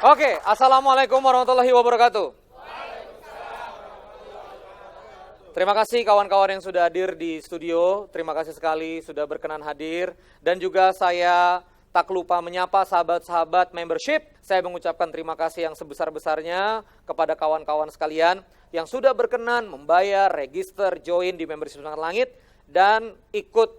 Oke, Assalamualaikum warahmatullahi wabarakatuh. Terima kasih kawan-kawan yang sudah hadir di studio. Terima kasih sekali sudah berkenan hadir. Dan juga saya tak lupa menyapa sahabat-sahabat membership. Saya mengucapkan terima kasih yang sebesar-besarnya kepada kawan-kawan sekalian yang sudah berkenan membayar, register, join di membership Semangat Langit dan ikut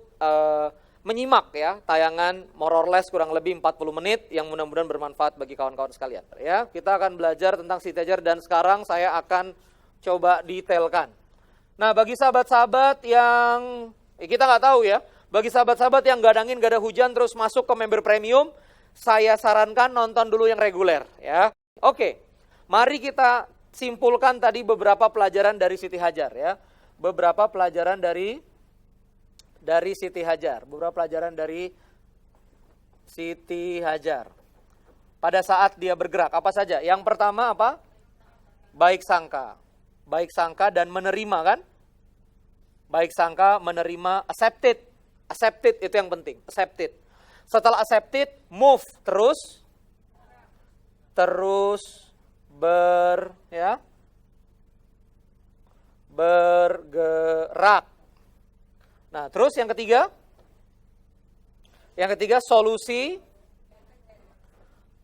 menyimak ya tayangan more or less kurang lebih 40 menit yang mudah-mudahan bermanfaat bagi kawan-kawan sekalian. Ya, kita akan belajar tentang Siti Hajar dan sekarang saya akan coba detailkan. Nah, bagi sahabat-sahabat yang kita nggak tahu ya, bagi sahabat-sahabat yang gak ada angin, gak ada hujan terus masuk ke member premium, saya sarankan nonton dulu yang reguler ya. Oke, mari kita simpulkan tadi beberapa pelajaran dari Siti Hajar ya. Beberapa pelajaran dari Siti Hajar. Beberapa pelajaran dari Siti Hajar. Pada saat dia bergerak, apa saja? Yang pertama apa? Baik sangka. Baik sangka dan menerima kan? Baik sangka, menerima, accepted. Accepted itu yang penting, accepted. Setelah accepted, move, terus bergerak. Nah, terus yang ketiga? Yang ketiga, solusi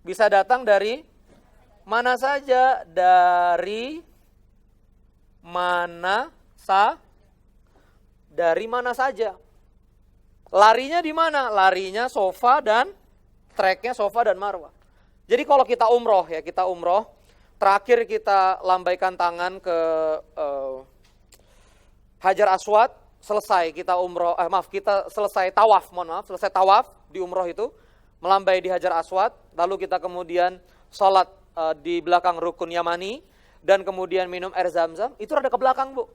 bisa datang dari mana saja, dari mana saja. Larinya di mana? Larinya sofa dan treknya sofa dan marwah. Jadi kalau kita umroh ya, terakhir kita lambaikan tangan ke Hajar Aswad, selesai kita umroh, kita selesai tawaf, selesai tawaf di umroh itu, melambai di Hajar Aswad, lalu kita kemudian sholat di belakang rukun Yamani, dan kemudian minum air Zam-Zam, itu rada ke belakang Bu.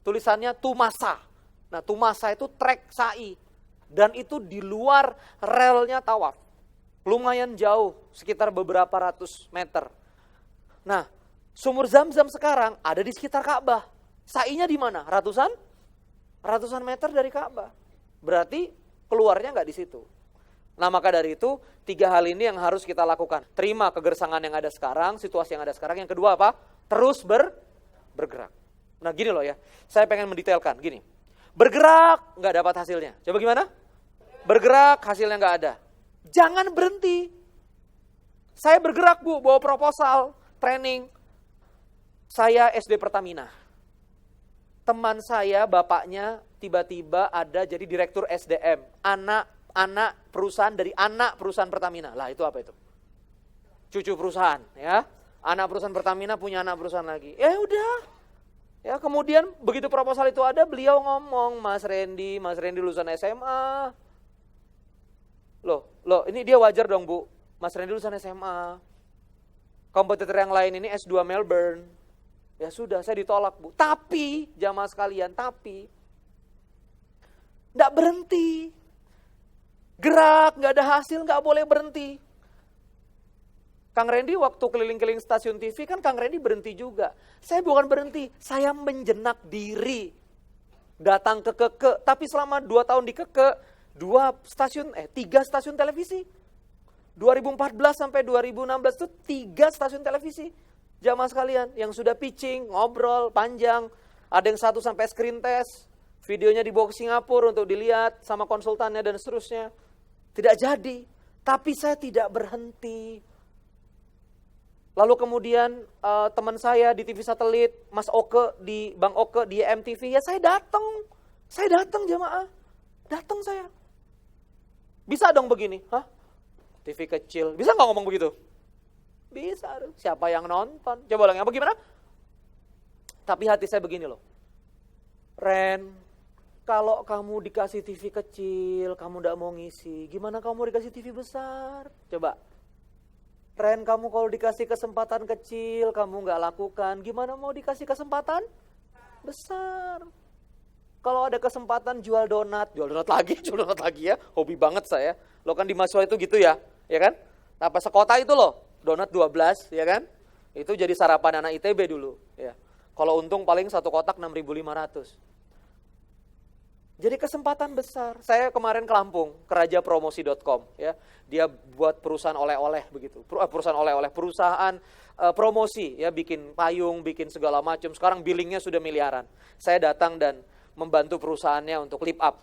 Tulisannya Tumasa. Nah, Tumasa itu trek sa'i. Dan itu di luar relnya tawaf. Lumayan jauh, sekitar beberapa ratus meter. Nah, sumur Zam-Zam sekarang ada di sekitar Ka'bah. Sa'inya di mana? Ratusan meter dari Ka'bah. Berarti keluarnya nggak di situ. Nah, maka dari itu 3 hal ini yang harus kita lakukan. Terima kegersangan yang ada sekarang, situasi yang ada sekarang. Yang kedua apa? Terus bergerak. Nah, gini loh ya. Saya pengen mendetailkan, gini. Bergerak, nggak dapat hasilnya. Coba gimana? Bergerak, hasilnya nggak ada. Jangan berhenti. Saya bergerak Bu, bawa proposal, training. Saya SD Pertamina. Teman saya, bapaknya tiba-tiba ada jadi direktur SDM. Anak perusahaan dari anak perusahaan Pertamina. Lah itu apa itu? Cucu perusahaan ya. Anak perusahaan Pertamina punya anak perusahaan lagi. Ya udah. Ya, kemudian begitu proposal itu ada, beliau ngomong, Mas Randy lulusan SMA. Loh, ini dia wajar dong Bu. Mas Randy lulusan SMA. Kompetitor yang lain ini S2 Melbourne. Ya sudah, saya ditolak Bu. Tapi, jamaah sekalian, nggak berhenti. Gerak, nggak ada hasil, nggak boleh berhenti. Kang Randy waktu keliling-keliling stasiun TV kan Kang Randy berhenti juga. Saya bukan berhenti, saya menjenak diri. Datang ke Keke, tapi selama 2 tahun di Keke, 3 stasiun televisi. 2014 sampai 2016 itu 3 stasiun televisi. Jamaah sekalian yang sudah pitching, ngobrol panjang, ada yang 1 sampai screen test, videonya dibawa ke Singapura untuk dilihat sama konsultannya dan seterusnya. Tidak jadi, tapi saya tidak berhenti. Lalu kemudian teman saya di TV satelit, Mas Oke di Bang Oke di MTV, ya saya datang jamaah, datang saya. Bisa dong begini, TV kecil, bisa nggak ngomong begitu? Bisa, siapa yang nonton? Coba ulang, apa gimana? Tapi hati saya begini loh, Ren, kalau kamu dikasih TV kecil, kamu nggak mau ngisi, gimana kamu dikasih TV besar? Coba. Ren, kamu kalau dikasih kesempatan kecil, kamu nggak lakukan, gimana mau dikasih kesempatan besar? Kalau ada kesempatan jual donat lagi ya, hobi banget saya. Lo kan di mahasiswa itu gitu ya kan? Nah, pas sekota itu loh, donat 12, ya kan? Itu jadi sarapan anak ITB dulu, ya. Kalau untung paling 1 kotak 6.500. Jadi kesempatan besar. Saya kemarin ke Lampung, ke rajapromosi.com ya. Dia buat perusahaan oleh-oleh begitu. Perusahaan oleh-oleh, perusahaan promosi ya, bikin payung, bikin segala macam. Sekarang billingnya sudah miliaran. Saya datang dan membantu perusahaannya untuk lift up,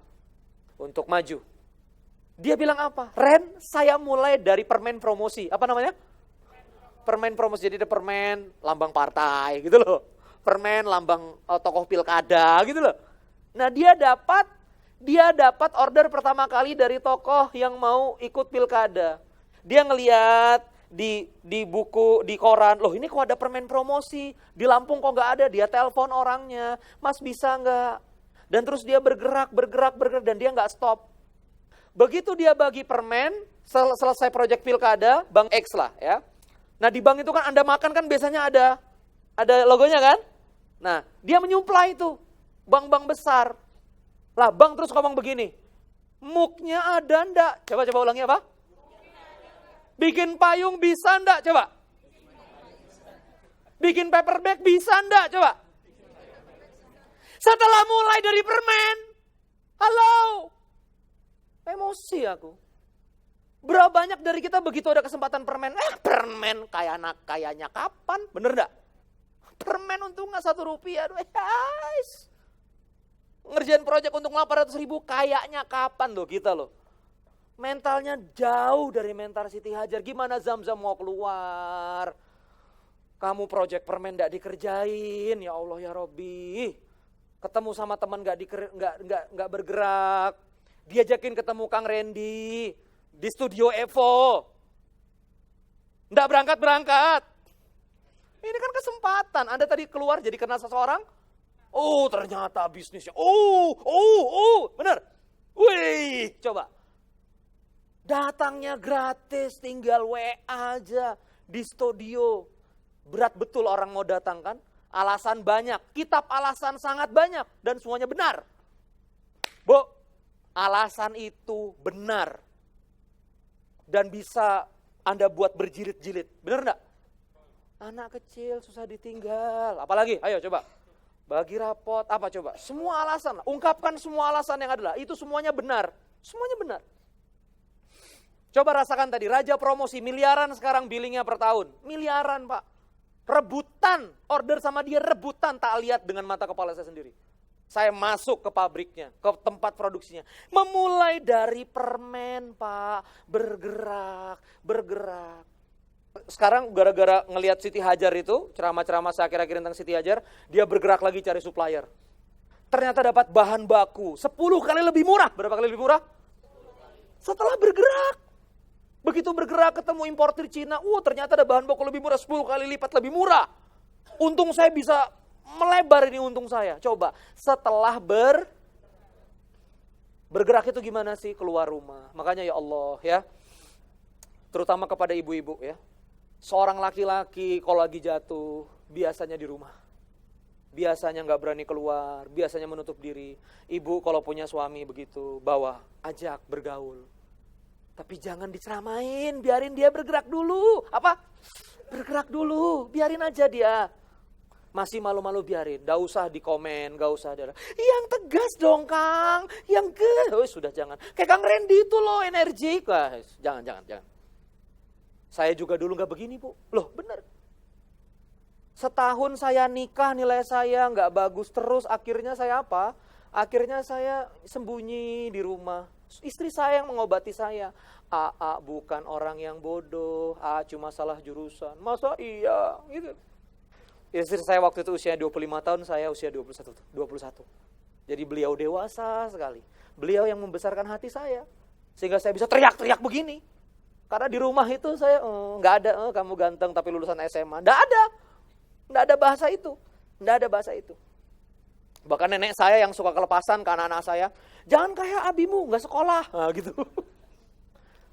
untuk maju. Dia bilang apa? Ren, saya mulai dari permen promosi. Apa namanya? Permen promosi. Jadi ada permen lambang partai gitu loh. Permen lambang tokoh pilkada gitu loh. Nah dia dapat order pertama kali dari tokoh yang mau ikut pilkada. Dia ngeliat di buku, di koran, loh ini kok ada permen promosi, di Lampung kok nggak ada, dia telepon orangnya, Mas bisa nggak? Dan terus dia bergerak, dan dia nggak stop. Begitu dia bagi permen, selesai proyek pilkada, Bank X lah ya. Nah di bank itu kan Anda makan kan biasanya ada logonya kan? Nah dia menyuplai itu. Bank-bank besar. Lah bank terus ngomong begini, muknya ada ndak? Coba ulangi apa? Bikin payung bisa ndak? Coba. Bikin paper bag bisa ndak? Coba. Setelah mulai dari permen, halo, emosi aku. Berapa banyak dari kita begitu ada kesempatan permen, permen kayaknya kapan? Bener ndak? Permen untungnya Rp1, guys. Ngerjain proyek untuk 800.000 kayaknya kapan loh kita loh. Mentalnya jauh dari mental Siti Hajar. Gimana Zam-Zam mau keluar? Kamu proyek permen gak dikerjain, ya Allah ya Robbi. Ketemu sama teman gak bergerak. Diajakin ketemu Kang Randy di studio Evo. Nggak berangkat. Ini kan kesempatan. Anda tadi keluar jadi kenal seseorang. Oh ternyata bisnisnya, bener. Wih, coba. Datangnya gratis, tinggal WA aja di studio. Berat betul orang mau datang kan? Alasan banyak, kitab alasan sangat banyak dan semuanya benar. Bu, alasan itu benar. Dan bisa Anda buat berjilid-jilid, bener enggak? Anak kecil susah ditinggal, apalagi? Ayo coba. Bagi rapot, apa coba? Semua alasan, ungkapkan semua alasan yang ada. Itu semuanya benar. Semuanya benar. Coba rasakan tadi, Raja Promosi, miliaran sekarang billingnya per tahun. Miliaran Pak. Rebutan, order sama dia rebutan, tak lihat dengan mata kepala saya sendiri. Saya masuk ke pabriknya, ke tempat produksinya. Memulai dari permen Pak, bergerak. Sekarang gara-gara ngelihat Siti Hajar itu, ceramah-ceramah saya akhir-akhir tentang Siti Hajar, dia bergerak lagi cari supplier. Ternyata dapat bahan baku 10 kali lebih murah. Berapa kali lebih murah? Setelah bergerak. Begitu bergerak ketemu importir Cina, ternyata ada bahan baku lebih murah, 10 kali lipat lebih murah. Untung saya bisa melebar ini untung saya. Coba, setelah bergerak itu gimana sih keluar rumah. Makanya ya Allah ya, terutama kepada ibu-ibu ya. Seorang laki-laki kalau lagi jatuh, biasanya di rumah. Biasanya nggak berani keluar, biasanya menutup diri. Ibu kalau punya suami begitu, bawa, ajak, bergaul. Tapi jangan diceramain, biarin dia bergerak dulu. Apa? Bergerak dulu, biarin aja dia. Masih malu-malu biarin, gak usah dikomen, gak usah ada. Yang tegas dong Kang, sudah jangan. Kayak Kang Randy itu loh, energik. Jangan. Saya juga dulu gak begini Bu. Loh bener. Setahun saya nikah nilai saya gak bagus terus. Akhirnya saya apa? Akhirnya saya sembunyi di rumah. Istri saya yang mengobati saya. AA bukan orang yang bodoh. AA cuma salah jurusan. Masa iya? Gitu. Istri saya waktu itu usia 25 tahun. Saya usia 21. Jadi beliau dewasa sekali. Beliau yang membesarkan hati saya. Sehingga saya bisa teriak-teriak begini. Karena di rumah itu saya nggak ada kamu ganteng tapi lulusan SMA. Nggak ada bahasa itu. Bahkan nenek saya yang suka kelepasan ke anak-anak saya, jangan kayak abimu, nggak sekolah. Nah, gitu.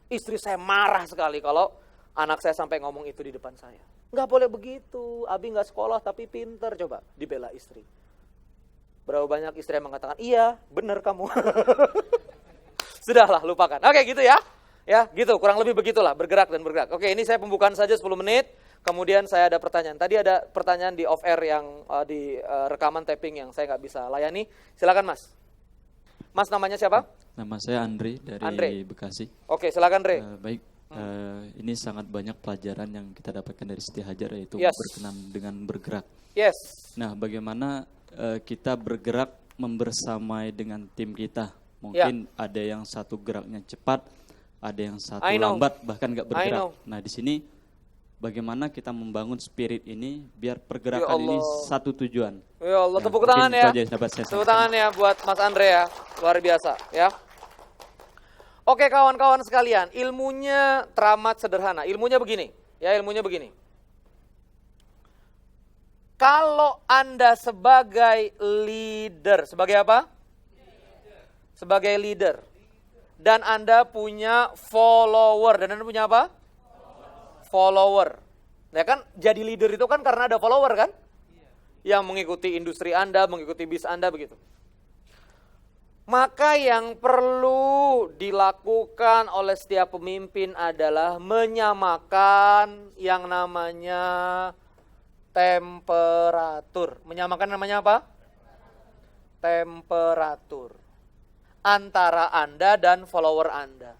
Istri saya marah sekali kalau anak saya sampai ngomong itu di depan saya. Nggak boleh begitu, abi nggak sekolah tapi pinter. Coba dibela istri. Berapa banyak istri yang mengatakan, iya bener kamu. Sudahlah, lupakan. Oke gitu ya. Ya, gitu, kurang lebih begitulah, bergerak. Oke, ini saya pembukaan saja 10 menit, kemudian saya ada pertanyaan. Tadi ada pertanyaan di off air yang di rekaman taping yang saya nggak bisa layani. Silakan Mas. Mas namanya siapa? Nama saya Andre dari Andre. Bekasi. Oke, silakan Andre. Baik, ini sangat banyak pelajaran yang kita dapatkan dari Siti Hajar, yaitu Yes. berkenan dengan bergerak. Yes. Nah, bagaimana kita bergerak membersamai dengan tim kita? Mungkin ada yang satu geraknya cepat, ada yang satu I know. lambat, bahkan nggak I bergerak. know. Nah, di sini bagaimana kita membangun spirit ini biar Ya pergerakan ini Allah. satu tujuan. Ya Allah, Ya, tepuk mungkin tangan itu ya. aja yang dapat saya Tepuk sampaikan. tangan ya buat Mas Andre ya. Luar biasa ya. Oke kawan-kawan sekalian, ilmunya teramat sederhana. Ilmunya begini, ya ilmunya begini. Kalau Anda sebagai leader, sebagai apa? Sebagai leader. Dan Anda punya follower. Dan Anda punya apa? Follower. Ya kan, jadi leader itu kan karena ada follower kan? Yang mengikuti industri Anda, mengikuti bis Anda begitu. Maka yang perlu dilakukan oleh setiap pemimpin adalah menyamakan yang namanya temperatur. Menyamakan namanya apa? Temperatur. Antara Anda dan follower Anda.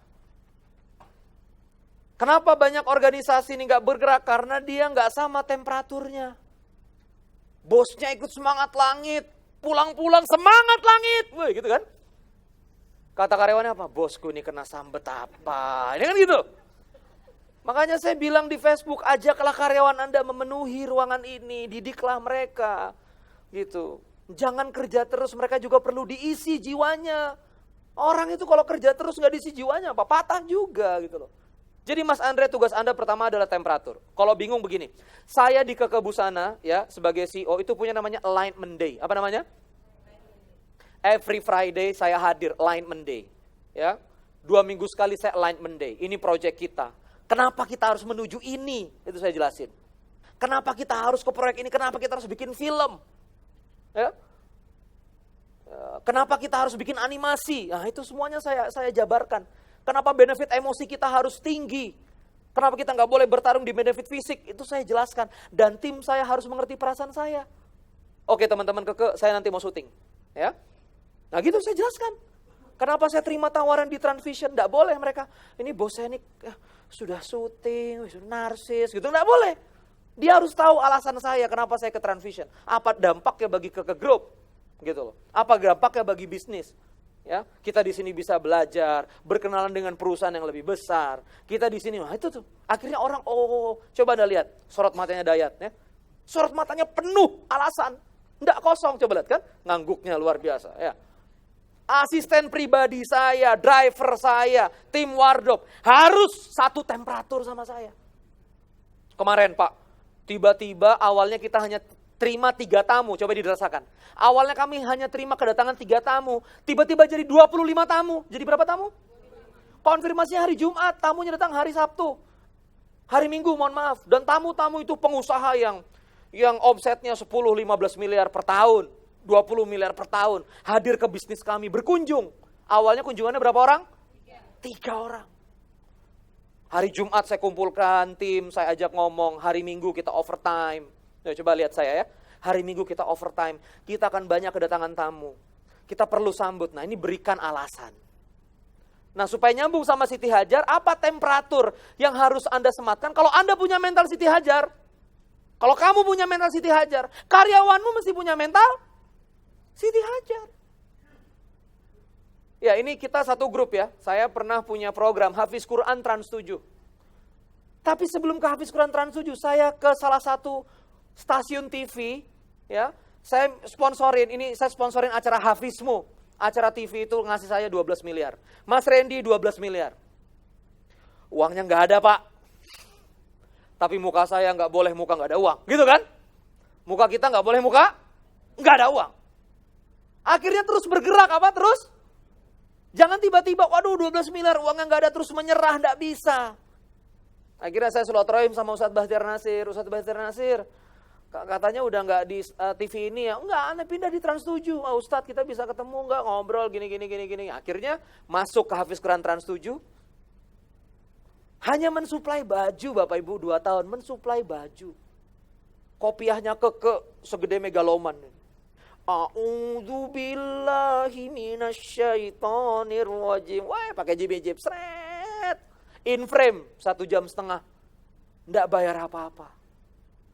Kenapa banyak organisasi ini nggak bergerak? Karena dia nggak sama temperaturnya. Bosnya ikut semangat langit, pulang-pulang semangat langit, woi gitu kan? Kata karyawannya apa? Bosku ini kena sambet apa? Ini kan gitu. Makanya saya bilang di Facebook, ajaklah karyawan Anda memenuhi ruangan ini, didiklah mereka, gitu. Jangan kerja terus, mereka juga perlu diisi jiwanya. Orang itu kalau kerja terus nggak diisi jiwanya, apa patah juga gitu loh. Jadi Mas Andre, tugas Anda pertama adalah temperatur. Kalau bingung begini, saya di Keke Busana ya sebagai CEO itu punya namanya Alignment Day. Apa namanya? Every Friday saya hadir Alignment Day. Ya, 2 minggu sekali saya Alignment Day. Ini project kita. Kenapa kita harus menuju ini? Itu saya jelasin. Kenapa kita harus ke proyek ini? Kenapa kita harus bikin film? Ya. Kenapa kita harus bikin animasi? Nah, itu semuanya saya jabarkan. Kenapa benefit emosi kita harus tinggi? Kenapa kita nggak boleh bertarung di benefit fisik? Itu saya jelaskan. Dan tim saya harus mengerti perasaan saya. Oke teman-teman Keke, saya nanti mau syuting. Ya. Nah gitu saya jelaskan. Kenapa saya terima tawaran di Transvision? Nggak boleh mereka. Ini bos saya ini sudah syuting, sudah narsis gitu. Nggak boleh. Dia harus tahu alasan saya kenapa saya ke Transvision. Apa dampaknya bagi Keke Group? Gitu loh. Apa dampaknya bagi bisnis? Ya, kita di sini bisa belajar, berkenalan dengan perusahaan yang lebih besar. Kita di sini, wah itu tuh. Akhirnya orang, coba Anda lihat, sorot matanya Dayat, ya. Sorot matanya penuh alasan, enggak kosong, coba lihat kan, ngangguknya luar biasa, ya. Asisten pribadi saya, driver saya, tim wardrobe harus satu temperatur sama saya. Kemarin Pak, tiba-tiba awalnya kita hanya terima 3 tamu, coba dirasakan. Awalnya kami hanya terima kedatangan 3 tamu, tiba-tiba jadi 25 tamu. Jadi berapa tamu? Konfirmasinya hari Jumat, tamunya datang hari Sabtu. Hari Minggu, mohon maaf. Dan tamu-tamu itu pengusaha yang omsetnya 10-15 miliar per tahun, 20 miliar per tahun. Hadir ke bisnis kami, berkunjung. Awalnya kunjungannya berapa orang? 3 orang. Hari Jumat saya kumpulkan tim, saya ajak ngomong, hari Minggu kita overtime. Nah, coba lihat saya ya, hari Minggu kita overtime, kita akan banyak kedatangan tamu. Kita perlu sambut, nah ini berikan alasan. Nah supaya nyambung sama Siti Hajar, apa temperatur yang harus Anda sematkan? Kalau Anda punya mental Siti Hajar, kalau kamu punya mental Siti Hajar, karyawanmu mesti punya mental Siti Hajar. Ya ini kita satu grup ya, saya pernah punya program Hafiz Quran Trans 7. Tapi sebelum ke Hafiz Quran Trans 7, saya ke salah satu stasiun TV, ya, saya sponsorin acara Hafizmu. Acara TV itu ngasih saya 12 miliar. Mas Randy 12 miliar. Uangnya nggak ada Pak. Tapi muka saya nggak boleh muka nggak ada uang. Gitu kan? Muka kita nggak boleh muka nggak ada uang. Akhirnya terus bergerak apa terus? Jangan tiba-tiba, waduh 12 miliar uangnya nggak ada terus menyerah, nggak bisa. Akhirnya saya silaturahim sama Ustadz Bahtiar Nasir. Ustadz Bahtiar Nasir, katanya udah nggak di TV ini ya. Enggak, aneh pindah di Trans 7. Ustadz kita bisa ketemu nggak, ngobrol gini. Akhirnya masuk ke Hafiz Quran Trans 7. Hanya mensuplai baju Bapak Ibu 2 tahun. Mensuplai baju. Kopiahnya Keke segede megaloman. A'udzu billahi minasyaitonir rajim. Wah, pakai jib-jib, sret. In frame 1,5 jam. Nggak bayar apa-apa.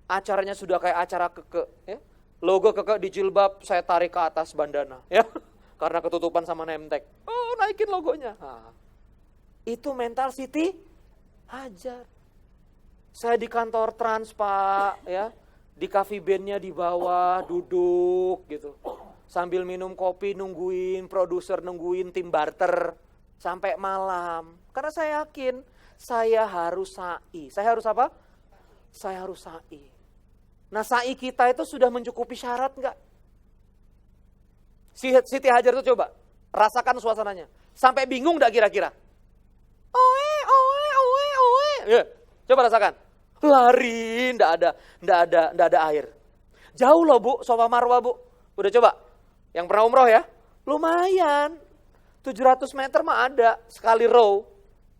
Acaranya sudah kayak acara keke, ya. Logo keke di jilbab saya tarik ke atas bandana, ya. Karena ketutupan sama nemtek. Oh, naikin logonya. Nah, itu mental Siti Hajar. Saya di kantor Trans, Pak, ya. Di coffee bean-nya di bawah, duduk gitu. Sambil minum kopi, nungguin produser, nungguin tim barter. Sampai malam. Karena saya yakin, saya harus sa'i. Saya harus apa? Saya harus sa'i. Nah, sa'i kita itu sudah mencukupi syarat enggak? Siti Hajar itu coba, rasakan suasananya. Sampai bingung enggak kira-kira? Oe, oe, oe, oe. Ya, coba rasakan. Lari, enggak ada air. Jauh loh Bu, Safa Marwa Bu. Udah coba? Yang pernah umroh ya? Lumayan. 700 meter mah ada, sekali row.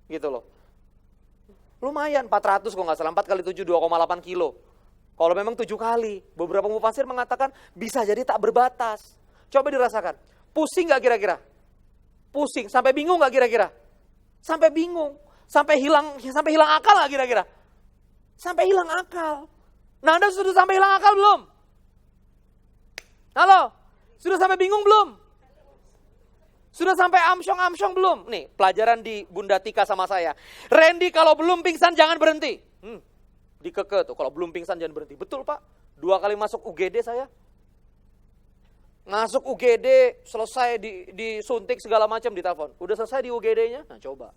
Gitu loh. Lumayan, 400 kok nggak salah, 4 kali 7, 2,8 kilo. Kalau memang 7 kali, beberapa mufasir mengatakan bisa jadi tak berbatas. Coba dirasakan. Pusing nggak kira-kira? Pusing, sampai bingung nggak kira-kira? Sampai bingung, sampai hilang akal nggak kira-kira? Sampai hilang akal. Nah, Anda sudah sampai hilang akal belum? Halo? Sudah sampai bingung belum? Sudah sampai amsyong-amsyong belum? Nih, pelajaran di Bunda Tika sama saya. Randy kalau belum pingsan jangan berhenti. Di keke tuh, kalau belum pingsan jangan berhenti. Betul Pak, 2 kali masuk UGD saya. Masuk UGD, selesai disuntik segala macam, ditelepon. Udah selesai di UGD-nya? Nah coba.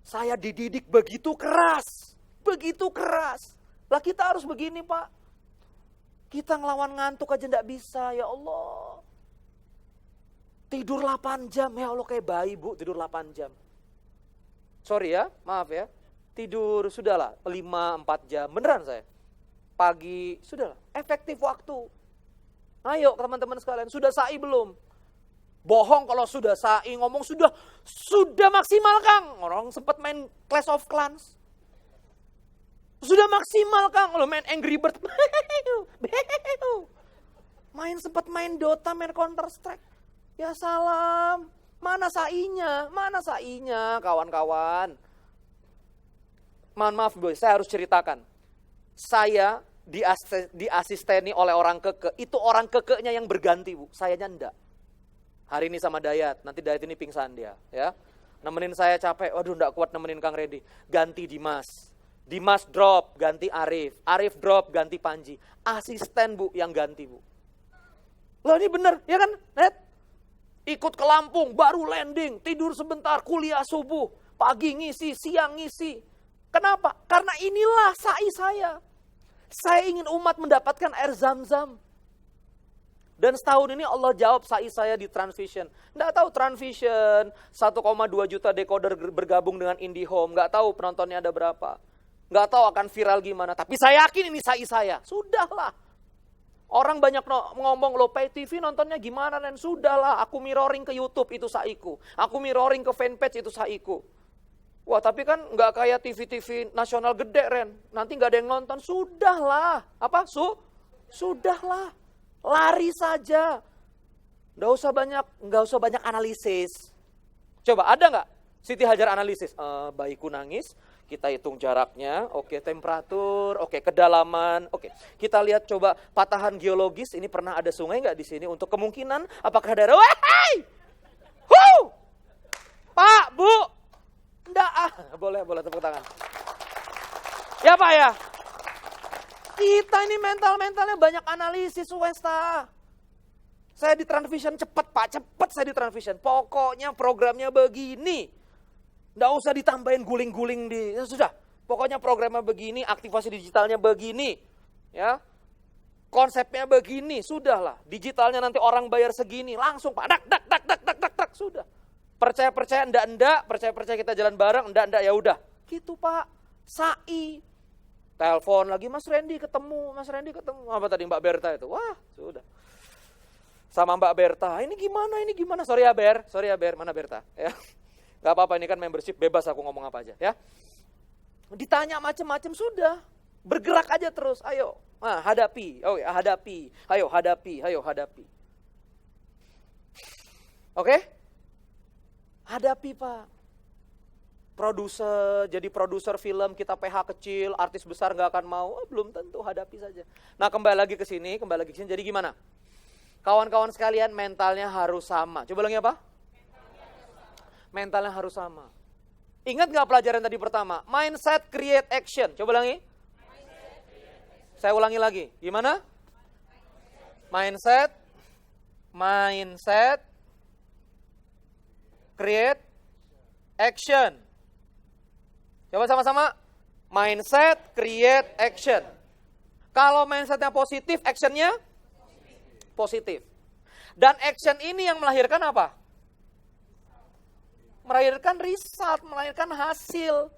Saya dididik begitu keras. Begitu keras. Lah kita harus begini Pak. Kita ngelawan ngantuk aja enggak bisa, ya Allah. Tidur 8 jam, ya Allah kayak bayi Bu, tidur 8 jam. Sorry ya, maaf ya. Tidur sudahlah 5-4 jam, beneran saya. Pagi, sudahlah, efektif waktu. Ayo teman-teman sekalian, sudah sa'i belum? Bohong kalau sudah sa'i, ngomong sudah maksimal Kang. Orang sempat main Clash of Clans. Sudah maksimal Kang, lo main Angry Bird. Sempat main Dota, main Counter Strike. Ya salam, mana sa'inya? Mana sa'inya kawan-kawan? Mohon maaf boy, saya harus ceritakan. Saya diasisteni oleh orang keke, itu orang kekenya yang berganti Bu, sayanya enggak. Hari ini sama Dayat, nanti Dayat ini pingsan dia, ya. Nemenin saya capek, waduh enggak kuat nemenin Kang Redi. Ganti Dimas. Dimas drop, ganti Arif. Arif drop, ganti Panji. Asisten Bu yang ganti Bu. Loh ini bener, ya kan? Red? Ikut ke Lampung, baru landing, tidur sebentar, kuliah subuh. Pagi ngisi, siang ngisi. Kenapa? Karena inilah sa'i saya. Saya ingin umat mendapatkan air Zam-Zam. Dan setahun ini Allah jawab sa'i saya di Transvision. Nggak tahu Transvision, 1,2 juta decoder bergabung dengan IndiHome. Nggak tahu penontonnya ada berapa. Nggak tahu akan viral gimana. Tapi saya yakin ini sa'i saya. Sudahlah. Orang banyak ngomong, lo pay TV nontonnya gimana, dan sudahlah. Aku mirroring ke YouTube, itu sa'iku. Aku mirroring ke fanpage, itu sa'iku. Wah tapi kan nggak kayak TV-TV nasional gede Ren. Nanti nggak ada yang nonton. Sudahlah. Apa? Sudahlah. Lari saja. Nggak usah banyak analisis. Coba ada nggak Siti Hajar analisis? Bayiku nangis. Kita hitung jaraknya. Oke, temperatur. Oke, kedalaman. Oke, kita lihat coba patahan geologis. Ini pernah ada sungai nggak di sini? Untuk kemungkinan apakah ada? Wahai! Pak, Bu. Enggak, boleh tepuk tangan. Ya Pak ya. Kita ini mentalnya banyak analisis Westa. Saya di Transvision cepet saya di Transvision. Pokoknya programnya begini. Nggak usah ditambahin guling-guling ya sudah. Pokoknya programnya begini, aktivasi digitalnya begini. Ya. Konsepnya begini, sudahlah. Digitalnya nanti orang bayar segini, langsung Pak, dak, sudah. Percaya enggak, percaya kita jalan bareng, enggak, ya udah. Gitu Pak, sa'i. Telepon lagi, Mas Randy ketemu. Apa tadi Mbak Berta itu? Wah, sudah. Sama Mbak Berta, ini gimana? Sorry ya Ber, mana Berta? Ya. Gak apa-apa, ini kan membership, bebas aku ngomong apa aja ya. Ditanya macem-macem sudah. Bergerak aja terus, ayo. Nah, hadapi, hadapi, ayo hadapi. Oke? Hadapi Pak. Jadi produser film kita PH kecil, artis besar nggak akan mau, belum tentu, hadapi saja. Nah kembali lagi ke sini, jadi gimana? Kawan-kawan sekalian mentalnya harus sama. Coba ulangi apa? Mentalnya harus sama. Ingat nggak pelajaran tadi pertama? Mindset, create action. Coba ulangi. Saya ulangi lagi. Gimana? Mindset, create action. Coba sama-sama. Mindset, create action. Kalau mindsetnya positif, actionnya positif. Dan action ini yang melahirkan apa? Melahirkan result, melahirkan hasil.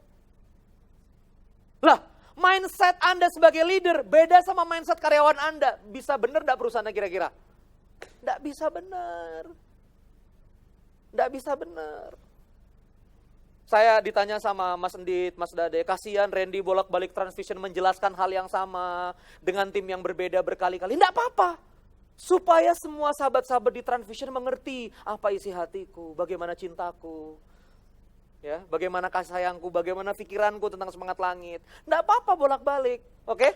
Lah, mindset Anda sebagai leader beda sama mindset karyawan Anda. Bisa benar enggak perusahaannya kira-kira? Enggak bisa benar. Enggak bisa benar. Saya ditanya sama Mas Endit, Mas Dade, kasihan Randy bolak-balik Transvision menjelaskan hal yang sama dengan tim yang berbeda berkali-kali. Enggak apa-apa. Supaya semua sahabat-sahabat di Transvision mengerti apa isi hatiku, bagaimana cintaku. Ya, bagaimana kasih sayangku, bagaimana pikiranku tentang semangat langit. Enggak apa-apa bolak-balik, oke?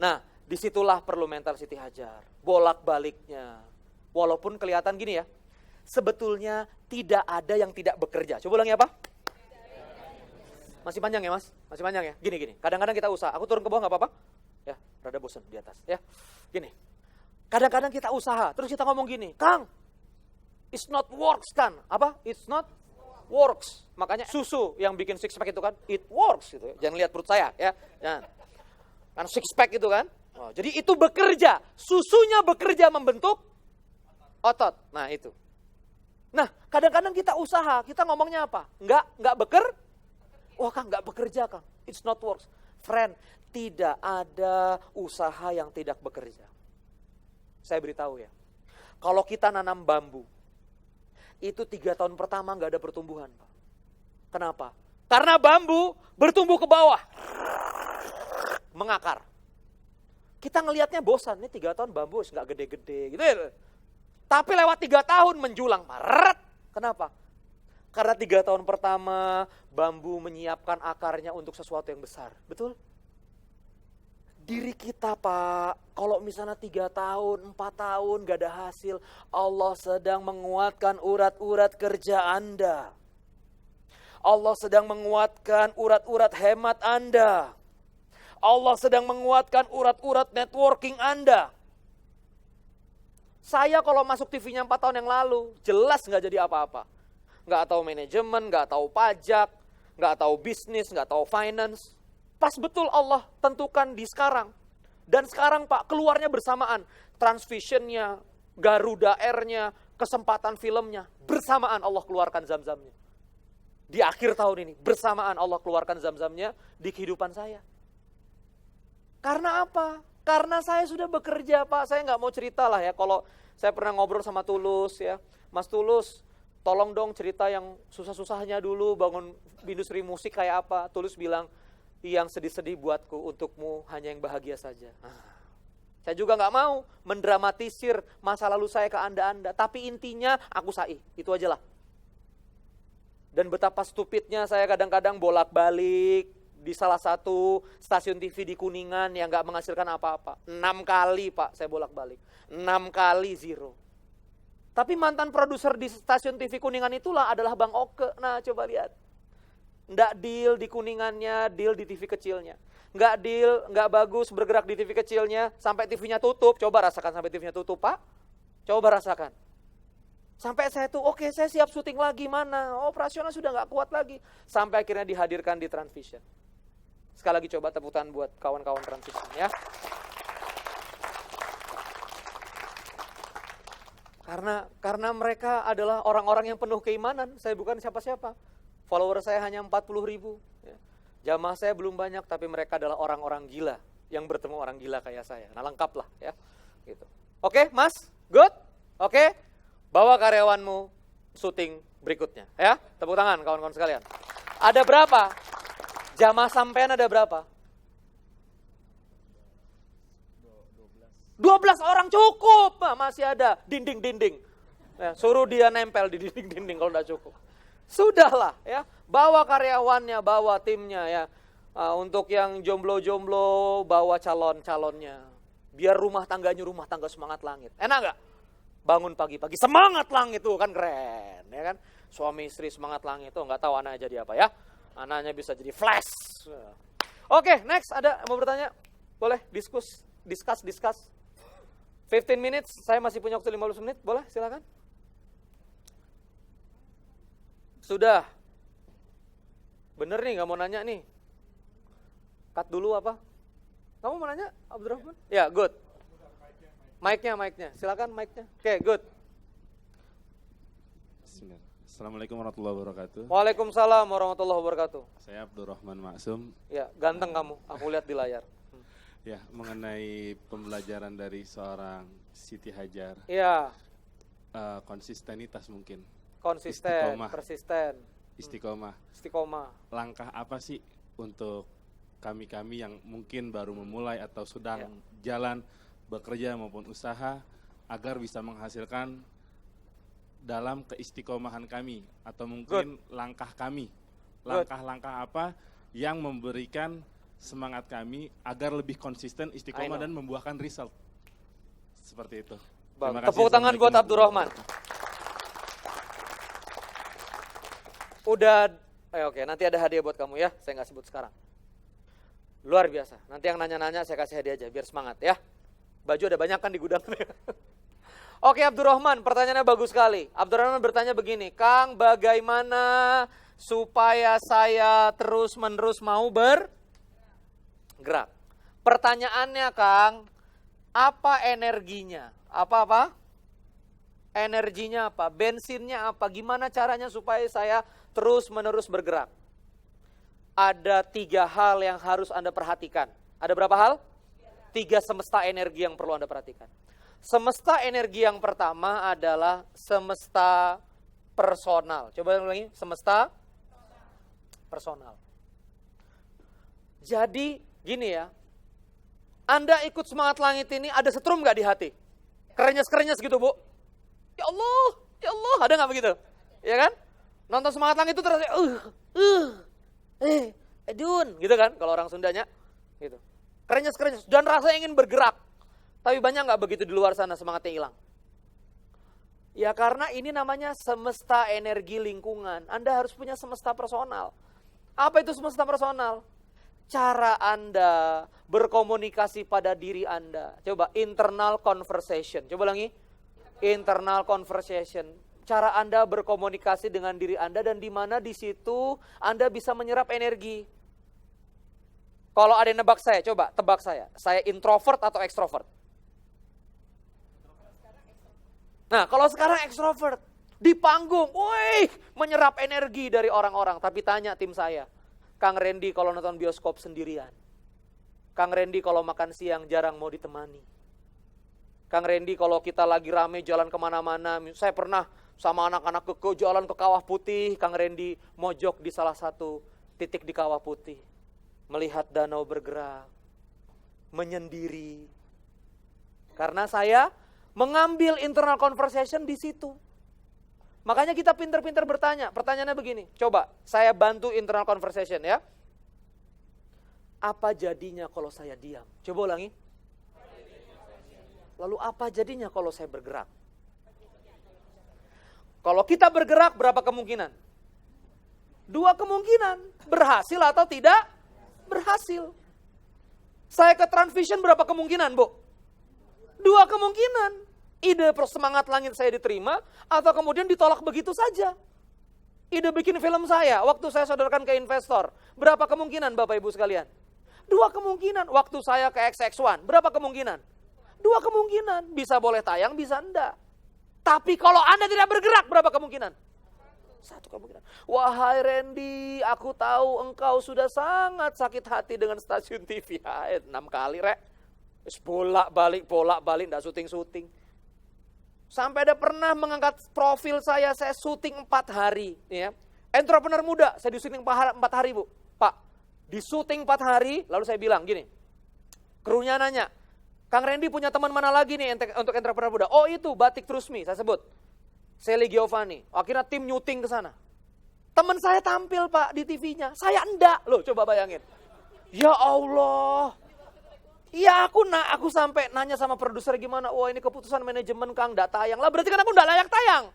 Nah, disitulah perlu mentality hajar. Bolak-baliknya. Walaupun kelihatan gini ya, sebetulnya tidak ada yang tidak bekerja. Coba ulangi apa? Masih panjang ya Mas? Masih panjang ya? Gini. Kadang-kadang kita usaha. Aku turun ke bawah gak apa-apa? Ya, rada bosan di atas. Ya, gini. Kadang-kadang kita usaha. Terus kita ngomong gini, Kang, it's not works kan? Apa? It's not works. Makanya susu yang bikin six pack itu kan, it works gitu. Jangan lihat perut saya ya. Kan six pack itu kan. Oh, jadi itu bekerja. Susunya bekerja membentuk otot. Nah itu. Nah, kadang-kadang kita usaha, kita ngomongnya apa? Enggak Wah Kang, enggak bekerja Kang. It's not works. Friend, tidak ada usaha yang tidak bekerja. Saya beritahu ya. Kalau kita nanam bambu, itu 3 tahun pertama enggak ada pertumbuhan, Pak. Kenapa? Karena bambu bertumbuh ke bawah. Mengakar. Kita ngelihatnya bosan, ini 3 tahun bambu enggak gede-gede gitu ya. Tapi lewat 3 tahun menjulang. Maret. Kenapa? Karena 3 tahun pertama bambu menyiapkan akarnya untuk sesuatu yang besar. Betul? Diri kita Pak, kalau misalnya 3 tahun, 4 tahun gak ada hasil, Allah sedang menguatkan urat-urat kerja Anda. Allah sedang menguatkan urat-urat hemat Anda. Allah sedang menguatkan urat-urat networking Anda. Saya kalau masuk TV-nya 4 tahun yang lalu, jelas nggak jadi apa-apa. Nggak tahu manajemen, nggak tahu pajak, nggak tahu bisnis, nggak tahu finance. Pas betul Allah tentukan di sekarang. Dan sekarang Pak, keluarnya bersamaan. Transvision-nya, Garuda Air-nya, kesempatan filmnya, bersamaan Allah keluarkan zam-zamnya. Di akhir tahun ini, bersamaan Allah keluarkan zam-zamnya di kehidupan saya. Karena apa? Karena saya sudah bekerja Pak, saya nggak mau cerita lah ya. Kalau saya pernah ngobrol sama Tulus ya, Mas Tulus, tolong dong cerita yang susah-susahnya dulu bangun industri musik kayak apa. Tulus bilang, yang sedih-sedih buatku, untukmu hanya yang bahagia saja. Saya juga nggak mau mendramatisir masa lalu saya ke Anda-Anda, tapi intinya aku sai, itu aja lah. Dan betapa stupidnya saya kadang-kadang bolak-balik di salah satu stasiun TV di Kuningan yang gak menghasilkan apa-apa. 6 kali Pak saya bolak-balik. 6 kali zero. Tapi mantan produser di stasiun TV Kuningan itulah adalah Bang Oke. Nah coba lihat. Nggak deal di Kuningannya, deal di TV kecilnya. Nggak deal, nggak bagus bergerak di TV kecilnya, sampai TV-nya tutup. Coba rasakan sampai TV-nya tutup Pak. Coba rasakan. Sampai saya tuh, oke, saya siap syuting lagi, mana? Operasional sudah nggak kuat lagi. Sampai akhirnya dihadirkan di Transvision. Sekali lagi coba tepuk tangan buat kawan-kawan Transvision ya. Karena mereka adalah orang-orang yang penuh keimanan. Saya bukan siapa-siapa. Follower saya hanya 40.000. Ya. Jamaah saya belum banyak, tapi mereka adalah orang-orang gila yang bertemu orang gila kayak saya. Nah lengkap lah ya. Gitu. Oke, Mas? Good? Oke? Bawa karyawanmu syuting berikutnya ya. Tepuk tangan kawan-kawan sekalian. Ada berapa? Jamaah sampean ada berapa? 12 orang cukup, masih ada dinding-dinding. Ya, suruh dia nempel di dinding-dinding kalau udah cukup. Sudahlah ya, bawa karyawannya, bawa timnya ya. Untuk yang jomblo-jomblo, bawa calon-calonnya. Biar rumah tangga semangat langit. Enak nggak? Bangun pagi-pagi semangat langit tuh kan keren, ya kan? Suami istri semangat langit tuh nggak tahu anaknya jadi apa ya? Anaknya bisa jadi flash. Oke, next ada mau bertanya? Boleh diskus. 15 minutes, saya masih punya waktu 15 menit, boleh silakan. Sudah. Bener nih nggak mau nanya nih. Cut dulu apa? Kamu mau nanya, Abdurrahman? Ya, good. Mic-nya. Silakan mic-nya. Oke, good. Assalamualaikum warahmatullahi wabarakatuh. Waalaikumsalam warahmatullahi wabarakatuh. Saya Abdurrahman Maksum. Ya, ganteng kamu. Aku lihat di layar. Ya, mengenai pembelajaran dari seorang Siti Hajar. Ya, Konsistenitas mungkin. konsisten, Istiqomah. persisten, Istiqomah. istiqomah. Langkah apa sih untuk kami-kami yang mungkin baru memulai atau sedang jalan bekerja maupun usaha agar bisa menghasilkan dalam keistiqomahan kami atau mungkin langkah kami. Langkah-langkah apa yang memberikan semangat kami agar lebih konsisten istiqomah dan membuahkan result. Seperti itu. Terima kasih. Tepuk tangan buat Abdurrahman. Udah, oke, nanti ada hadiah buat kamu ya, saya nggak sebut sekarang. Luar biasa, nanti yang nanya-nanya saya kasih hadiah aja, biar semangat ya. Baju ada banyak kan di gudang. Oke Abdurrahman, pertanyaannya bagus sekali. Abdurrahman bertanya begini, Kang bagaimana supaya saya terus-menerus mau bergerak? Pertanyaannya Kang, apa energinya? Apa-apa? Energinya apa? Bensinnya apa? Gimana caranya supaya saya terus-menerus bergerak? Ada 3 hal yang harus Anda perhatikan. Ada berapa hal? 3 semesta energi yang perlu Anda perhatikan. Semesta energi yang pertama adalah semesta personal. Coba ulangi, semesta personal. Jadi gini ya, Anda ikut semangat langit ini ada setrum gak di hati? Kerenyes-kerenyes gitu Bu. Ya Allah, ada gak begitu? Ya kan? Nonton semangat langit itu terasa, Edun, gitu kan? Kalau orang Sundanya, gitu. Kerenyes-kerenyes dan rasanya ingin bergerak. Tapi banyak gak begitu di luar sana semangatnya hilang? Ya karena ini namanya semesta energi lingkungan. Anda harus punya semesta personal. Apa itu semesta personal? Cara Anda berkomunikasi pada diri Anda. Coba internal conversation. Coba ulangi. Internal conversation. Cara Anda berkomunikasi dengan diri Anda dan di mana di situ Anda bisa menyerap energi. Kalau ada yang nebak saya, coba tebak saya. Saya introvert atau ekstrovert? Nah, kalau sekarang ekstrovert, di panggung, wih, menyerap energi dari orang-orang. Tapi tanya tim saya, Kang Randy kalau nonton bioskop sendirian. Kang Randy kalau makan siang jarang mau ditemani. Kang Randy kalau kita lagi rame jalan kemana-mana, saya pernah sama anak-anak ke jalan ke Kawah Putih, Kang Randy mojok di salah satu titik di Kawah Putih. Melihat danau bergerak, menyendiri. Karena saya mengambil internal conversation di situ. Makanya kita pinter-pinter bertanya. Pertanyaannya begini, coba saya bantu internal conversation ya. Apa jadinya kalau saya diam? Coba ulangi. Lalu apa jadinya kalau saya bergerak? Kalau kita bergerak berapa kemungkinan? 2 kemungkinan. Berhasil atau tidak berhasil. Saya ke Transvision berapa kemungkinan, Bu? 2 kemungkinan. Ide semangat langit saya diterima atau kemudian ditolak begitu saja. Ide bikin film saya, waktu saya sodorkan ke investor, berapa kemungkinan Bapak Ibu sekalian? 2 kemungkinan. Waktu saya ke XX1, berapa kemungkinan? 2 kemungkinan. Bisa boleh tayang, bisa enggak. Tapi kalau Anda tidak bergerak, berapa kemungkinan? 1 kemungkinan. Wahai Randy, aku tahu engkau sudah sangat sakit hati dengan stasiun TV. 6 kali, Rek. Bolak-balik, enggak syuting-syuting. Sampai ada pernah mengangkat profil saya syuting 4 hari. Ya. Entrepreneur muda, saya di syuting 4 hari, Bu. Pak, di syuting 4 hari, lalu saya bilang gini. Krunya nanya, Kang Randy punya teman mana lagi nih untuk entrepreneur muda? Oh itu, Batik Trust Me, saya sebut. Sally Giovanni. Akhirnya tim nyuting ke sana. Teman saya tampil Pak di TV-nya, saya enggak. Loh coba bayangin. Ya Allah. Iya aku sampai nanya sama produser gimana. Wah ini keputusan manajemen Kang enggak tayang. Lah berarti kan aku enggak layak tayang.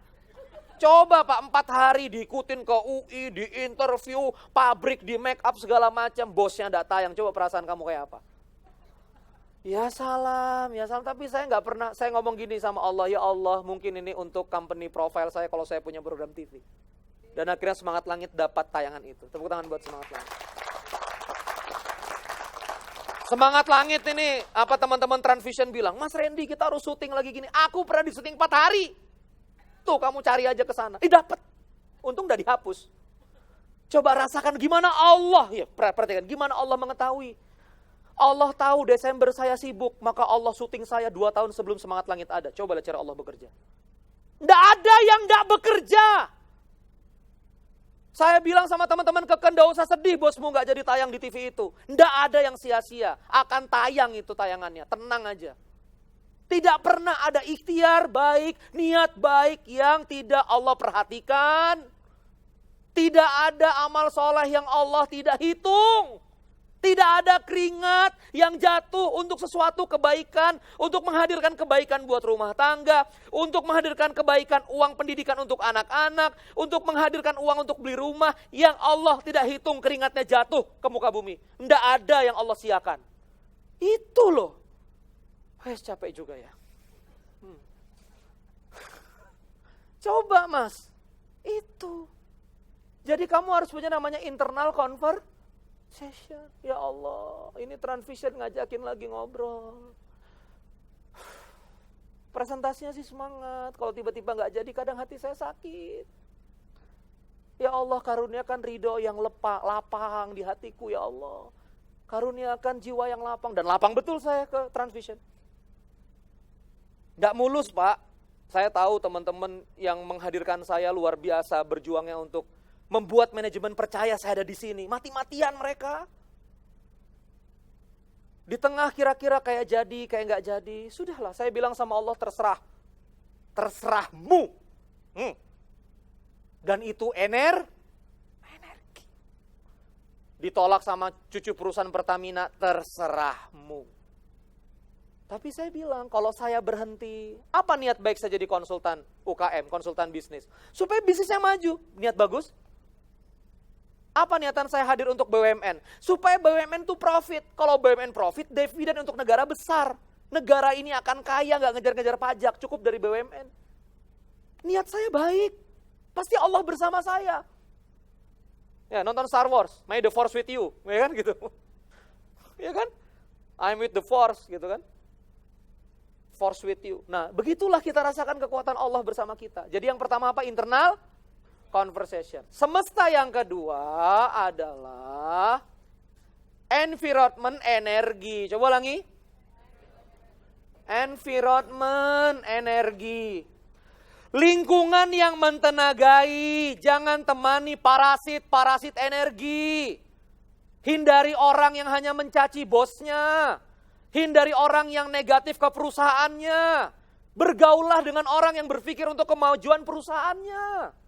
Coba Pak 4 hari diikutin ke UI, di interview, pabrik, di make up segala macam. Bosnya enggak tayang. Coba perasaan kamu kayak apa? Ya salam. Tapi saya nggak pernah, saya ngomong gini sama Allah, ya Allah mungkin ini untuk company profile saya kalau saya punya program TV. Dan akhirnya Semangat Langit dapat tayangan itu. Tepuk tangan buat Semangat Langit. Semangat Langit ini, apa teman-teman Transvision bilang, Mas Randy kita harus syuting lagi gini. Aku pernah di syuting 4 hari. Tuh kamu cari aja ke sana. Dapat. Untung udah dihapus. Coba rasakan gimana Allah, ya perhatikan gimana Allah mengetahui. Allah tahu Desember saya sibuk, maka Allah syuting saya 2 tahun sebelum Semangat Langit ada. Coba lihat cara Allah bekerja. Nggak ada yang nggak bekerja. Saya bilang sama teman-teman keken, nggak usah sedih bosmu nggak jadi tayang di TV itu. Nggak ada yang sia-sia, akan tayang itu tayangannya, tenang aja. Tidak pernah ada ikhtiar baik, niat baik yang tidak Allah perhatikan. Tidak ada amal soleh yang Allah tidak hitung. Tidak ada keringat yang jatuh untuk sesuatu kebaikan, untuk menghadirkan kebaikan buat rumah tangga, untuk menghadirkan kebaikan uang pendidikan untuk anak-anak, untuk menghadirkan uang untuk beli rumah, yang Allah tidak hitung keringatnya jatuh ke muka bumi. Tidak ada yang Allah siakan. Itu loh. Capek juga ya. Coba Mas, itu. Jadi kamu harus punya namanya internal conversation. Ya Allah, ini Transvision ngajakin lagi ngobrol. Presentasinya sih semangat, kalau tiba-tiba gak jadi kadang hati saya sakit. Ya Allah, karuniakan ridho yang lapang di hatiku ya Allah. Karuniakan jiwa yang lapang, dan lapang betul saya ke Transvision. Gak mulus Pak, saya tahu teman-teman yang menghadirkan saya luar biasa berjuangnya untuk membuat manajemen percaya saya ada di sini. Mati-matian mereka. Di tengah kira-kira kayak jadi, kayak nggak jadi. Sudahlah, saya bilang sama Allah terserah. Terserahmu. Dan itu energi. Ditolak sama cucu perusahaan Pertamina, terserahmu. Tapi saya bilang, kalau saya berhenti, apa niat baik saya jadi konsultan UKM, konsultan bisnis? Supaya bisnisnya maju. Niat bagus? Apa niatan saya hadir untuk BUMN? Supaya BUMN itu profit. Kalau BUMN profit, dividen untuk negara besar. Negara ini akan kaya, gak ngejar-ngejar pajak, cukup dari BUMN. Niat saya baik. Pasti Allah bersama saya. Ya, nonton Star Wars, May the Force with you. Ya kan gitu. Ya kan? I'm with the Force gitu kan. Force with you. Nah, begitulah kita rasakan kekuatan Allah bersama kita. Jadi yang pertama apa? Internal conversation. Semesta yang kedua adalah environment energi. Coba ulangi. Environment energi. Lingkungan yang mentenagai. Jangan temani parasit energi. Hindari orang yang hanya mencaci bosnya. Hindari orang yang negatif ke perusahaannya. Bergaullah dengan orang yang berpikir untuk kemajuan perusahaannya.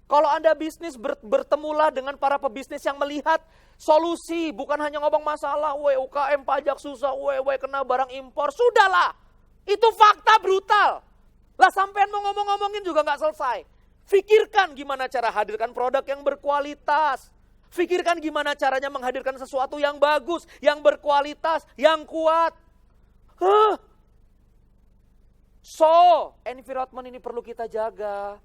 Kalau Anda bisnis, bertemulah dengan para pebisnis yang melihat solusi. Bukan hanya ngomong masalah, UKM pajak susah, kena barang impor. Sudahlah, itu fakta brutal. Lah sampean mau ngomong-ngomongin juga gak selesai. Fikirkan gimana cara hadirkan produk yang berkualitas. Fikirkan gimana caranya menghadirkan sesuatu yang bagus, yang berkualitas, yang kuat. So, environment ini perlu kita jaga.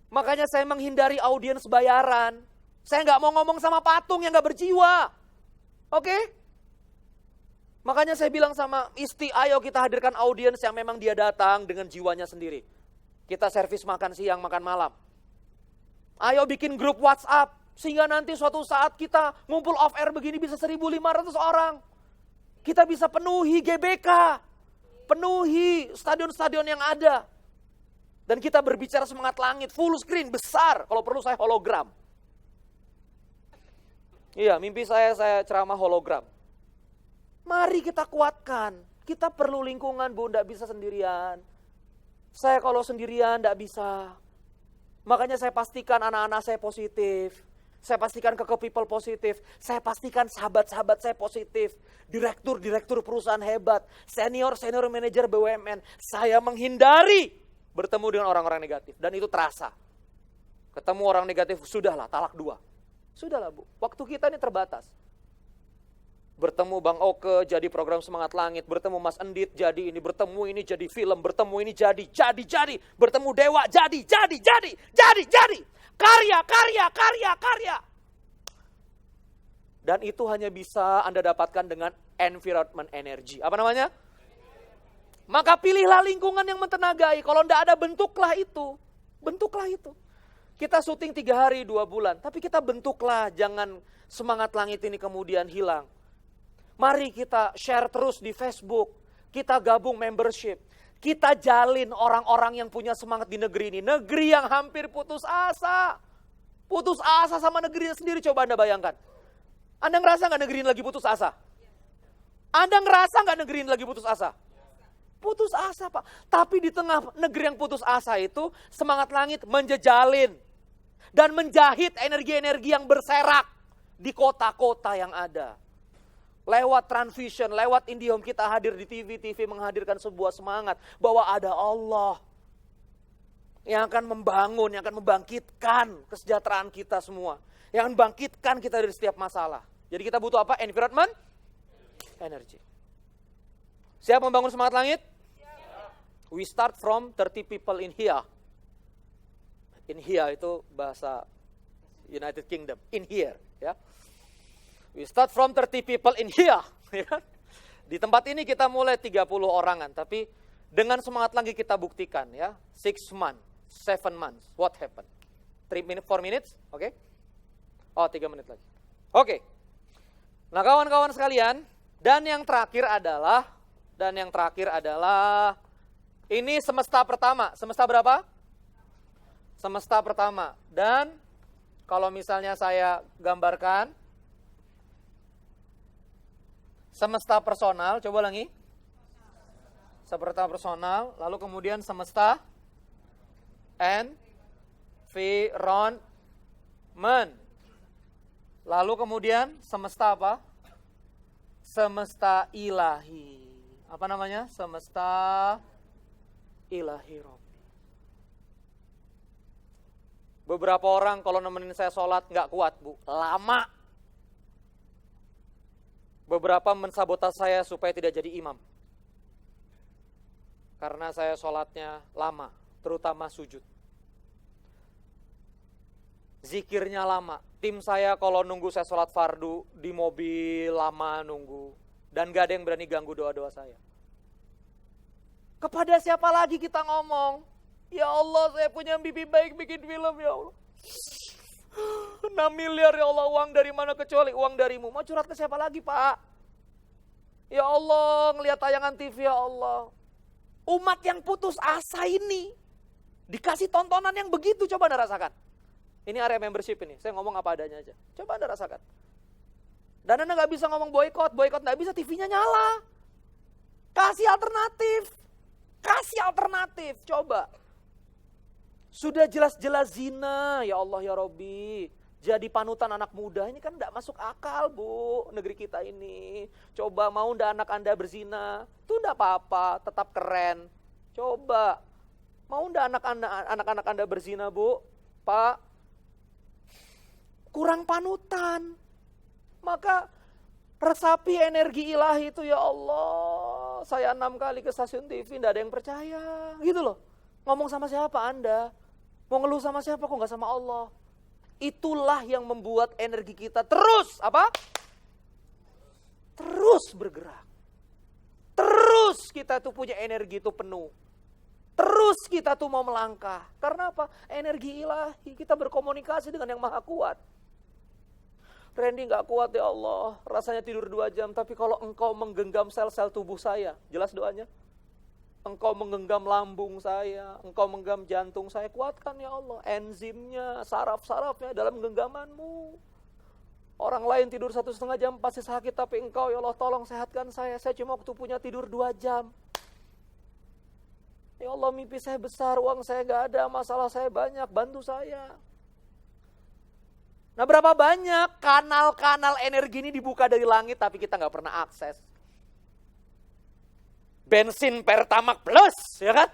Makanya saya menghindari audiens bayaran. Saya nggak mau ngomong sama patung yang nggak berjiwa. Oke? Makanya saya bilang sama Isti, ayo kita hadirkan audiens yang memang dia datang dengan jiwanya sendiri. Kita servis makan siang, makan malam. Ayo bikin grup WhatsApp. Sehingga nanti suatu saat kita ngumpul off air begini bisa 1.500 orang. Kita bisa penuhi GBK. Penuhi stadion-stadion yang ada. Dan kita berbicara Semangat Langit, full screen, besar. Kalau perlu saya hologram. Iya, mimpi saya ceramah hologram. Mari kita kuatkan. Kita perlu lingkungan, Bu, enggak bisa sendirian. Saya kalau sendirian enggak bisa. Makanya saya pastikan anak-anak saya positif. Saya pastikan ke people positif. Saya pastikan sahabat-sahabat saya positif. Direktur-direktur perusahaan hebat. Senior manajer BUMN. Saya menghindari bertemu dengan orang-orang negatif. Dan itu terasa. Ketemu orang negatif, sudahlah, talak 2. Sudahlah, Bu. Waktu kita ini terbatas. Bertemu Bang Oke, jadi program Semangat Langit. Bertemu Mas Endit, jadi ini. Bertemu ini, jadi film. Bertemu ini, jadi. Bertemu Dewa, jadi. Karya. Dan itu hanya bisa Anda dapatkan dengan environment energy. Apa namanya? Maka pilihlah lingkungan yang mentenagai. Kalau tidak ada, bentuklah itu. Kita syuting 3 hari, 2 bulan. Tapi kita bentuklah, jangan Semangat Langit ini kemudian hilang. Mari kita share terus di Facebook. Kita gabung membership. Kita jalin orang-orang yang punya semangat di negeri ini. Negeri yang hampir putus asa. Putus asa sama negerinya sendiri, coba Anda bayangkan. Anda ngerasa nggak negeri ini lagi putus asa? Anda ngerasa nggak negeri ini lagi putus asa? Putus asa, Pak. Tapi di tengah negeri yang putus asa itu, Semangat Langit menjejalin. Dan menjahit energi-energi yang berserak di kota-kota yang ada. Lewat Transvision, lewat IndiHome kita hadir di TV menghadirkan sebuah semangat bahwa ada Allah yang akan membangun, yang akan membangkitkan kesejahteraan kita semua. Yang akan membangkitkan kita dari setiap masalah. Jadi kita butuh apa? Environment? Energy. Siap membangun Semangat Langit? We start from 30 people in here. In here itu bahasa United Kingdom. In here, ya. We start from 30 people in here. Di tempat ini kita mulai 30 orangan. Tapi dengan Semangat Langit kita buktikan, ya. 6 months, 7 months. What happened? 4 minutes? Oke. Oh, 3 menit lagi. Oke. Nah, kawan-kawan sekalian. Dan yang terakhir adalah ini semesta pertama. Semesta berapa? Semesta pertama. Dan kalau misalnya saya gambarkan, semesta personal, coba ulangi. Semesta personal, lalu kemudian semesta environment. Lalu kemudian semesta apa? Semesta ilahi. Apa namanya? Semesta ilahi Rabbi. Beberapa orang kalau nemenin saya sholat nggak kuat, Bu. Lama. Beberapa mensabotase saya supaya tidak jadi imam. Karena saya sholatnya lama, terutama sujud. Zikirnya lama. Tim saya kalau nunggu saya sholat fardu, di mobil lama nunggu. Dan gak ada yang berani ganggu doa-doa saya. Kepada siapa lagi kita ngomong? Ya Allah, saya punya mimpi baik bikin film, ya Allah. 6 miliar ya Allah, uang dari mana kecuali uang darimu. Mau curhat ke siapa lagi, Pak? Ya Allah, ngelihat tayangan TV, ya Allah. Umat yang putus asa ini dikasih tontonan yang begitu, coba Anda rasakan. Ini area membership ini, saya ngomong apa adanya aja. Coba Anda rasakan. Dan Anda gak bisa ngomong boykot gak bisa, TV-nya nyala. Kasih alternatif, coba. Sudah jelas-jelas zina, ya Allah ya Rabbi. Jadi panutan anak muda, ini kan gak masuk akal, Bu, negeri kita ini. Coba mau ndak anak Anda berzina, itu ndak apa-apa, tetap keren. Coba, mau ndak anak-anak Anda berzina, Bu, Pak? Kurang panutan. Maka resapi energi ilahi itu, ya Allah. Saya 6 kali ke stasiun TV, ndak ada yang percaya, gitu loh. Ngomong sama siapa Anda? Mau ngeluh sama siapa kok nggak sama Allah? Itulah yang membuat energi kita terus apa? Terus bergerak. Terus kita tuh punya energi itu penuh. Terus kita tuh mau melangkah. Karena apa? Energi ilahi. Kita berkomunikasi dengan yang maha kuat. Randy gak kuat ya Allah. Rasanya tidur 2 jam. Tapi kalau engkau menggenggam sel-sel tubuh saya. Jelas doanya? Engkau menggenggam lambung saya, engkau menggenggam jantung saya, kuatkan ya Allah, enzimnya, saraf-sarafnya dalam genggamanmu. Orang lain tidur 1,5 jam pasti sakit, tapi engkau ya Allah tolong sehatkan saya cuma waktu punya tidur 2 jam. Ya Allah mimpi saya besar, uang saya gak ada, masalah saya banyak, bantu saya. Nah berapa banyak kanal-kanal energi ini dibuka dari langit tapi kita gak pernah akses. Bensin Pertamax Plus, ya kan?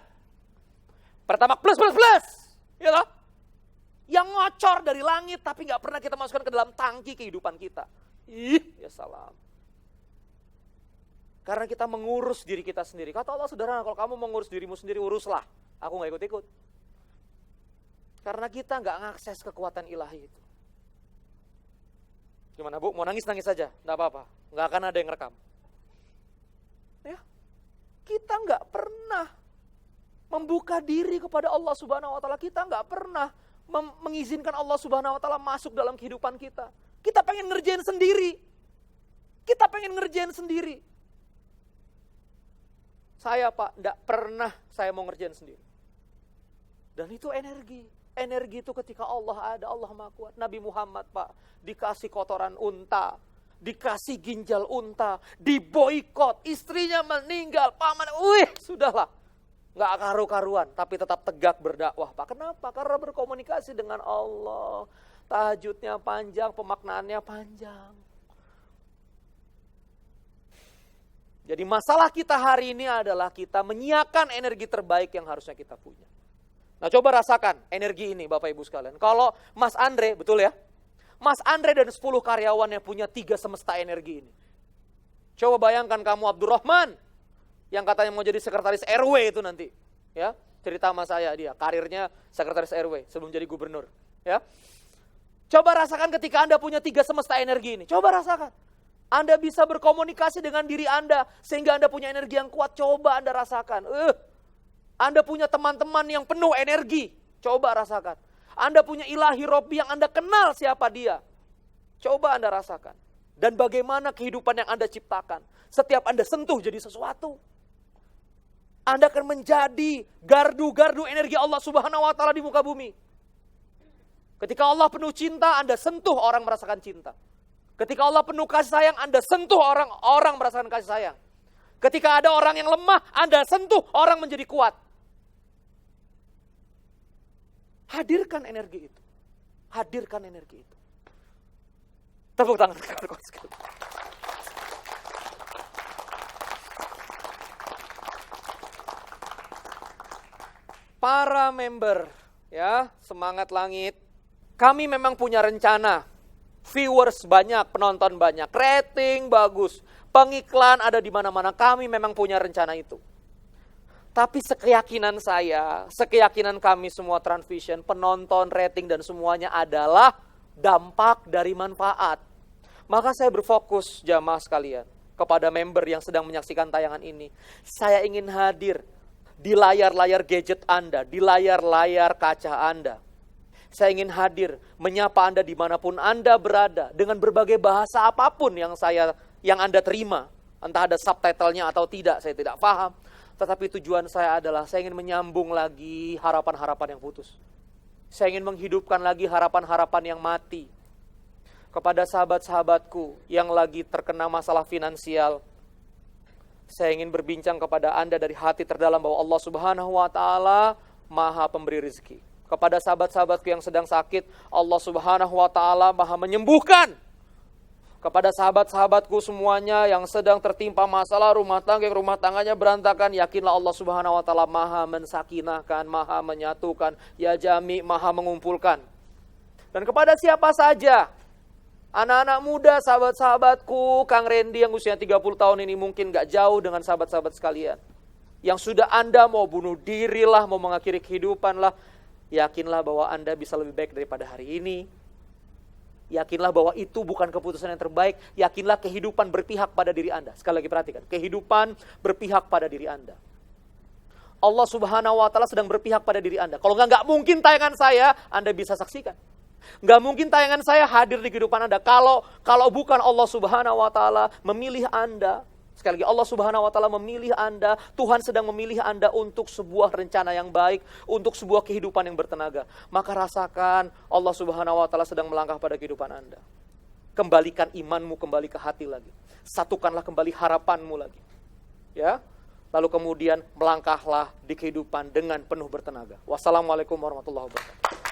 Pertamax Plus, ya kan? Yang ngocor dari langit tapi gak pernah kita masukkan ke dalam tangki kehidupan kita. Ih, ya salam. Karena kita mengurus diri kita sendiri. Kata Allah sederhana, kalau kamu mengurus dirimu sendiri, uruslah. Aku gak ikut-ikut. Karena kita gak ngakses kekuatan ilahi itu. Gimana Bu? Mau nangis-nangis saja? Gak apa-apa. Gak akan ada yang rekam. Ya, kita gak pernah membuka diri kepada Allah Subhanahu Wa Taala. Kita gak pernah mengizinkan Allah Subhanahu Wa Taala masuk dalam kehidupan kita. Kita pengen ngerjain sendiri. Saya Pak, enggak pernah saya mau ngerjain sendiri. Dan itu energi. Energi itu ketika Allah ada, Allah Maha Kuat. Nabi Muhammad Pak, dikasih kotoran unta, dikasih ginjal unta, diboikot, istrinya meninggal, paman, sudahlah. Nggak karu-karuan, tapi tetap tegak berdakwah. Pak, kenapa? Karena berkomunikasi dengan Allah. Tahajudnya panjang, pemaknaannya panjang. Jadi masalah kita hari ini adalah kita menyiapkan energi terbaik yang harusnya kita punya. Nah coba rasakan energi ini Bapak Ibu sekalian. Kalau Mas Andre, betul ya? Mas Andre dan 10 karyawannya punya 3 semesta energi ini. Coba bayangkan kamu Abdurrahman, yang katanya mau jadi sekretaris RW itu nanti, ya cerita sama saya dia karirnya sekretaris RW sebelum jadi gubernur, ya. Coba rasakan ketika Anda punya 3 semesta energi ini, coba rasakan. Anda bisa berkomunikasi dengan diri Anda sehingga Anda punya energi yang kuat. Coba Anda rasakan. Anda punya teman-teman yang penuh energi, coba rasakan. Anda punya ilahi Robbi yang Anda kenal siapa dia, coba Anda rasakan. Dan bagaimana kehidupan yang Anda ciptakan. Setiap Anda sentuh jadi sesuatu. Anda akan menjadi gardu-gardu energi Allah Subhanahu Wa Taala di muka bumi. Ketika Allah penuh cinta, Anda sentuh orang merasakan cinta. Ketika Allah penuh kasih sayang, Anda sentuh orang merasakan kasih sayang. Ketika ada orang yang lemah, Anda sentuh orang menjadi kuat. Hadirkan energi itu. Hadirkan energi itu. Tepuk tangan rekan-rekan sekalian. Para member, ya, semangat langit. Kami memang punya rencana. Viewers banyak, penonton banyak, rating bagus, pengiklan ada di mana-mana. Kami memang punya rencana itu. Tapi sekeyakinan saya, sekeyakinan kami semua Transvision, penonton, rating dan semuanya adalah dampak dari manfaat. Maka saya berfokus jamaah sekalian kepada member yang sedang menyaksikan tayangan ini. Saya ingin hadir di layar-layar gadget Anda, di layar-layar kaca Anda. Saya ingin hadir, menyapa Anda dimanapun Anda berada, dengan berbagai bahasa apapun yang Anda terima. Entah ada subtitlenya atau tidak, saya tidak paham. Tetapi tujuan saya adalah, saya ingin menyambung lagi harapan-harapan yang putus. Saya ingin menghidupkan lagi harapan-harapan yang mati. Kepada sahabat-sahabatku yang lagi terkena masalah finansial, saya ingin berbincang kepada Anda dari hati terdalam bahwa Allah Subhanahu Wa Taala Maha Pemberi rezeki. Kepada sahabat-sahabatku yang sedang sakit, Allah Subhanahu Wa Taala Maha menyembuhkan. Kepada sahabat-sahabatku semuanya yang sedang tertimpa masalah rumah tangganya berantakan, yakinlah Allah Subhanahu Wa Taala Maha mensakinahkan, Maha menyatukan, Ya Jami, Maha mengumpulkan. Dan kepada siapa saja, anak-anak muda, sahabat-sahabatku, Kang Randy yang usia 30 tahun ini mungkin gak jauh dengan sahabat-sahabat sekalian. Yang sudah Anda mau bunuh diri lah, mau mengakhiri kehidupan lah, yakinlah bahwa Anda bisa lebih baik daripada hari ini. Yakinlah bahwa itu bukan keputusan yang terbaik. Yakinlah kehidupan berpihak pada diri Anda. Sekali lagi perhatikan, kehidupan berpihak pada diri Anda. Allah Subhanahu Wa Taala sedang berpihak pada diri Anda. Kalau nggak mungkin tayangan saya, Anda bisa saksikan. Nggak mungkin tayangan saya hadir di kehidupan Anda. Kalau bukan Allah Subhanahu Wa Taala memilih Anda. Sekali lagi, Allah Subhanahu Wa Taala memilih Anda. Tuhan sedang memilih Anda untuk sebuah rencana yang baik, untuk sebuah kehidupan yang bertenaga. Maka rasakan Allah Subhanahu Wa Taala sedang melangkah pada kehidupan Anda. kembalikan imanmu kembali ke hati lagi. Satukanlah kembali harapanmu lagi. Ya. Lalu kemudian melangkahlah di kehidupan dengan penuh bertenaga. Wassalamualaikum warahmatullahi wabarakatuh.